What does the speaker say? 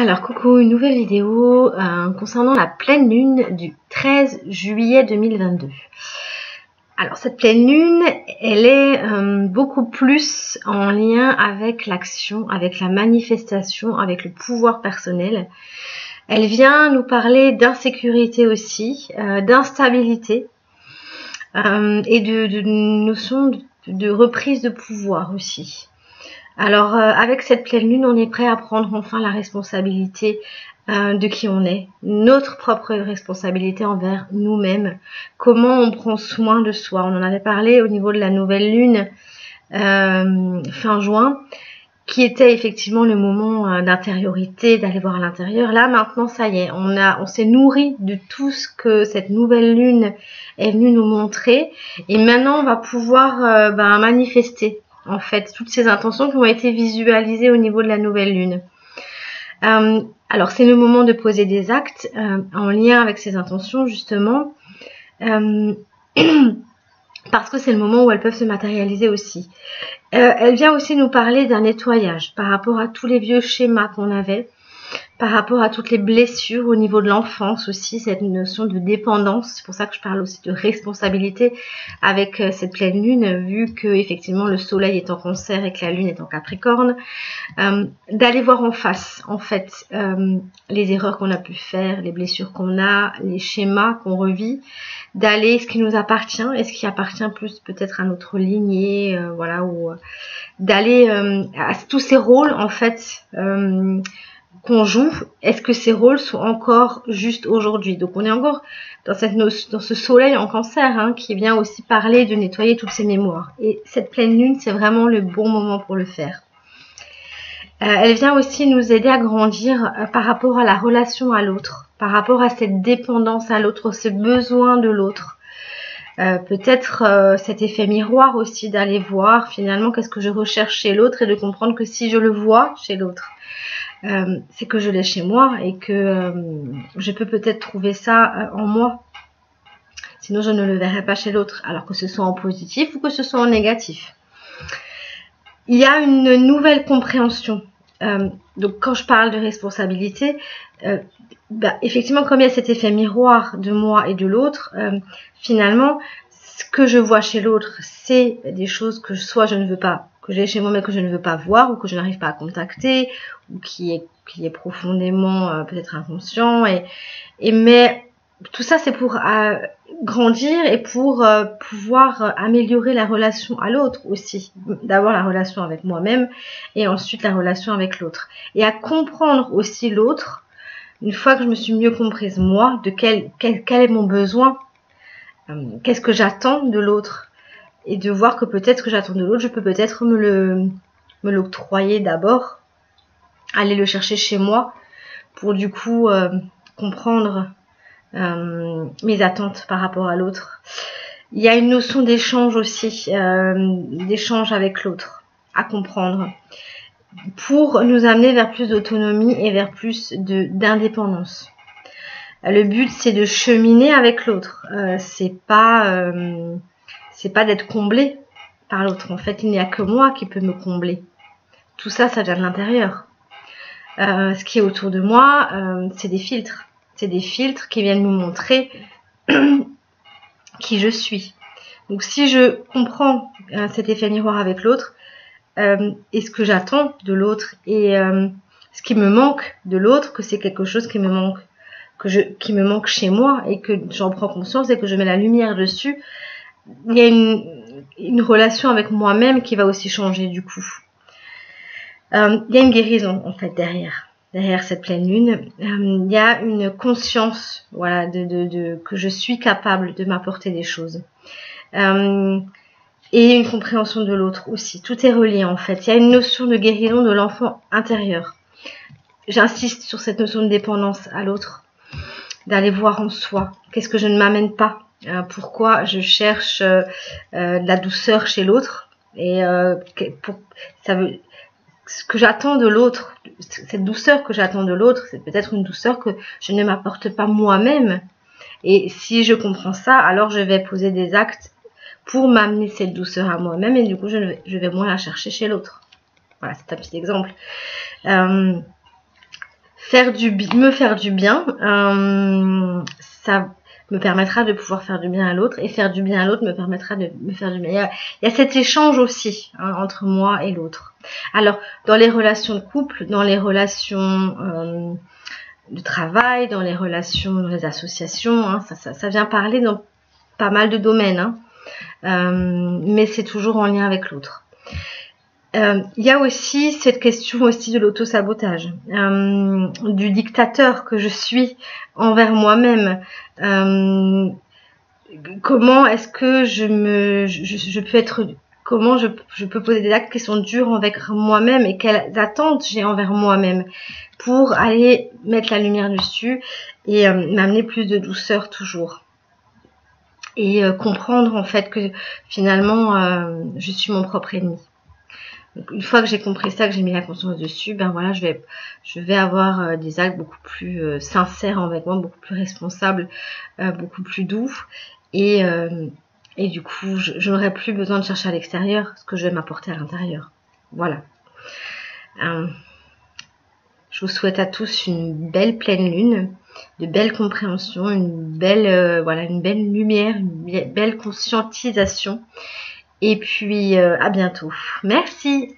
Alors coucou, une nouvelle vidéo concernant la pleine lune du 13 juillet 2022. Alors cette pleine lune, elle est beaucoup plus en lien avec l'action, avec la manifestation, avec le pouvoir personnel. Elle vient nous parler d'insécurité aussi, d'instabilité et de notion de reprise de pouvoir aussi. Alors, avec cette pleine lune, on est prêt à prendre enfin la responsabilité de qui on est, notre propre responsabilité envers nous-mêmes, comment on prend soin de soi. On en avait parlé au niveau de la nouvelle lune fin juin, qui était effectivement le moment d'intériorité, d'aller voir à l'intérieur. Là, maintenant, ça y est, on s'est nourri de tout ce que cette nouvelle lune est venue nous montrer, et maintenant, on va pouvoir manifester en fait toutes ces intentions qui ont été visualisées au niveau de la nouvelle lune. Alors c'est le moment de poser des actes en lien avec ces intentions justement, parce que c'est le moment où elles peuvent se matérialiser aussi. Elle vient aussi nous parler d'un nettoyage par rapport à tous les vieux schémas qu'on avait, par rapport à toutes les blessures au niveau de l'enfance aussi, cette notion de dépendance. C'est pour ça que je parle aussi de responsabilité avec cette pleine lune, vu que effectivement le soleil est en cancer et que la lune est en capricorne, d'aller voir en face en fait les erreurs qu'on a pu faire, les blessures qu'on a, les schémas qu'on revit, d'aller ce qui nous appartient et ce qui appartient plus peut-être à notre lignée, voilà, ou d'aller à tous ces rôles en fait qu'on joue. Est-ce que ces rôles sont encore juste aujourd'hui? Donc on est encore dans ce soleil en cancer qui vient aussi parler de nettoyer toutes ces mémoires. Et cette pleine lune, c'est vraiment le bon moment pour le faire. Elle vient aussi nous aider à grandir par rapport à la relation à l'autre, par rapport à cette dépendance à l'autre, ce besoin de l'autre. Peut-être cet effet miroir aussi, d'aller voir finalement qu'est-ce que je recherche chez l'autre et de comprendre que si je le vois chez l'autre, c'est que je l'ai chez moi et que je peux peut-être trouver ça en moi. Sinon, je ne le verrai pas chez l'autre, alors que ce soit en positif ou que ce soit en négatif. Il y a une nouvelle compréhension. Donc, quand je parle de responsabilité, effectivement, comme il y a cet effet miroir de moi et de l'autre, finalement, ce que je vois chez l'autre, c'est des choses que soit je ne veux pas, que j'ai chez moi mais que je ne veux pas voir, ou que je n'arrive pas à contacter, ou qui est profondément peut-être inconscient. Mais tout ça, c'est pour grandir et pour pouvoir améliorer la relation à l'autre aussi. D'abord la relation avec moi-même et ensuite la relation avec l'autre. Et à comprendre aussi l'autre, une fois que je me suis mieux comprise moi, de quel est mon besoin, qu'est-ce que j'attends de l'autre, et de voir que peut-être ce que j'attends de l'autre, je peux peut-être me l'octroyer d'abord, aller le chercher chez moi pour du coup comprendre mes attentes par rapport à l'autre. Il y a une notion d'échange aussi, d'échange avec l'autre, à comprendre, pour nous amener vers plus d'autonomie et vers plus d'indépendance. Le but, c'est de cheminer avec l'autre. C'est pas d'être comblé par l'autre. En fait, il n'y a que moi qui peux me combler. Tout ça, ça vient de l'intérieur. Ce qui est autour de moi, c'est des filtres. C'est des filtres qui viennent nous montrer qui je suis. Donc, si je comprends cet effet miroir avec l'autre, et ce que j'attends de l'autre, et ce qui me manque de l'autre, que c'est quelque chose qui me manque, qui me manque chez moi, et que j'en prends conscience et que je mets la lumière dessus, il y a une relation avec moi-même qui va aussi changer du coup. Il y a une guérison en fait derrière cette pleine lune. Il y a une conscience, voilà, que je suis capable de m'apporter des choses. Et une compréhension de l'autre aussi. Tout est relié en fait. Il y a une notion de guérison de l'enfant intérieur. J'insiste sur cette notion de dépendance à l'autre, d'aller voir en soi. Qu'est-ce que je ne m'amène pas? Pourquoi je cherche de la douceur chez l'autre? Et ce que j'attends de l'autre, cette douceur que j'attends de l'autre, c'est peut-être une douceur que je ne m'apporte pas moi-même. Et si je comprends ça, alors je vais poser des actes pour m'amener cette douceur à moi-même, et du coup je vais moins la chercher chez l'autre. Voilà, c'est un petit exemple. me faire du bien, ça me permettra de pouvoir faire du bien à l'autre, et faire du bien à l'autre me permettra de me faire du bien. Il y a cet échange aussi entre moi et l'autre. Alors, dans les relations de couple, dans les relations de travail, dans les relations, dans les associations, ça vient parler dans pas mal de domaines, mais c'est toujours en lien avec l'autre. Il y a aussi cette question aussi de l'auto-sabotage, du dictateur que je suis envers moi-même. Comment est-ce que je peux être, comment je peux poser des actes qui sont durs envers moi-même, et quelles attentes j'ai envers moi-même pour aller mettre la lumière dessus et m'amener plus de douceur toujours. Et comprendre en fait que finalement je suis mon propre ennemi. Donc, une fois que j'ai compris ça, que j'ai mis la conscience dessus, ben voilà, je vais avoir des actes beaucoup plus sincères envers moi, beaucoup plus responsables, beaucoup plus doux, et du coup, je n'aurai plus besoin de chercher à l'extérieur ce que je vais m'apporter à l'intérieur. Voilà. Je vous souhaite à tous une belle pleine lune, de belles compréhensions, une belle lumière, une belle conscientisation. Et puis à bientôt. Merci.